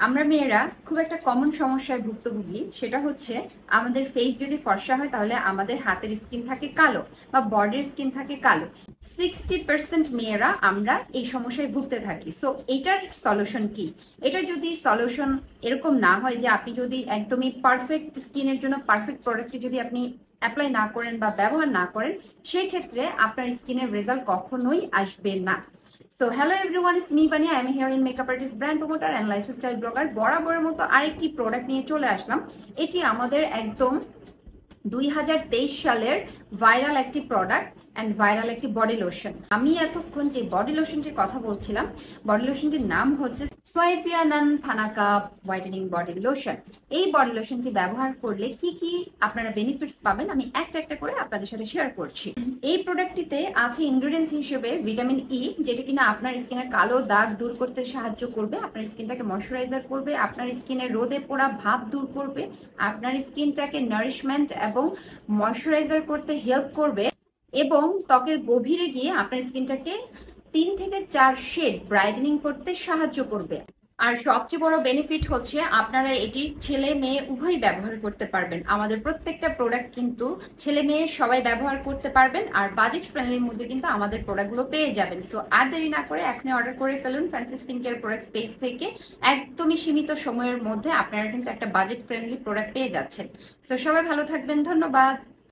আমরা মেয়েরা খুব একটা কমন সমস্যায় ভুক্তভোগী, সেটা হচ্ছে আমাদের ফেস যদি ফর্সা হয় তাহলে আমাদের হাতের স্কিন থাকে কালো বা বডির স্কিন থাকে কালো। 60% মেয়েরা আমরা এই সমস্যায় ভুগতে থাকি। সো এটার সলিউশন কি? এটার যদি সলিউশন এরকম না হয় যে আপনি যদি একদমই পারফেক্ট স্কিনের জন্য পারফেক্ট প্রোডাক্টটি যদি আপনি অ্যাপ্লাই না করেন বা ব্যবহার না করেন, সেই ক্ষেত্রে আপনার স্কিনের রেজাল্ট কখনোই আসবে না। So hello everyone, it's me Baniya. I am here in makeup artist, brand promoter and lifestyle blogger. বরাবরের মতো আরেকটি প্রোডাক্ট নিয়ে চলে আসলাম। এটি আমাদের একদম 2023 সালের ভাইরাল একটি প্রোডাক্ট অ্যান্ড ভাইরাল একটি বডি লোশন। আমি এতক্ষণ যে বডি লোশনটির কথা বলছিলাম, বডি লোশনটির নাম হচ্ছে সোয়াইপিয়ানান থানাকা হোয়াইটেনিং বডি লোশন। এই বডি লোশনটি ব্যবহার করলে কি কি আপনারা বেনিফিটস পাবেন আমি একটা একটা করে আপনাদের সাথে শেয়ার করছি। এই প্রোডাক্টটিতে আছে ইনগ্রেডিয়েন্টস হিসেবে ভিটামিন ই, যেটা কিনা আপনার স্কিনের কালো দাগ দূর করতে সাহায্য করবে, আপনার স্কিনটাকে ময়শ্চারাইজার করবে, আপনার স্কিনের রোদে পোড়া ভাব দূর করবে, আপনার স্কিনটাকে নারিশমেন্ট এবং ময়শ্চারাইজার করতে হেল্প করবে এবং ত্বকের গভীরে গিয়ে আপনার স্কিনটাকে 3 থেকে 4 শেড ব্রাইটেনিং করতে সাহায্য করবে। আর সবচেয়ে বড় বেনিফিট হচ্ছে আপনারা এটি ছেলে মেয়ে উভয়ই ব্যবহার করতে পারবেন। আমাদের প্রত্যেকটা প্রোডাক্ট কিন্তু ছেলে মেয়ে সবাই ব্যবহার করতে পারবেন, আর বাজেট ফ্রেন্ডলির মধ্যে কিন্তু আমাদের প্রোডাক্টগুলো পেয়ে যাবেন। সো আর দেরি না করে এখনই অর্ডার করে ফেলুন fancy skin care products page থেকে। একদমই সীমিত সময়ের মধ্যে আপনারা কিন্তু একটা বাজেট ফ্রেন্ডলি প্রোডাক্ট পেয়ে যাচ্ছেন। সো সবাই ভালো থাকবেন, ধন্যবাদ।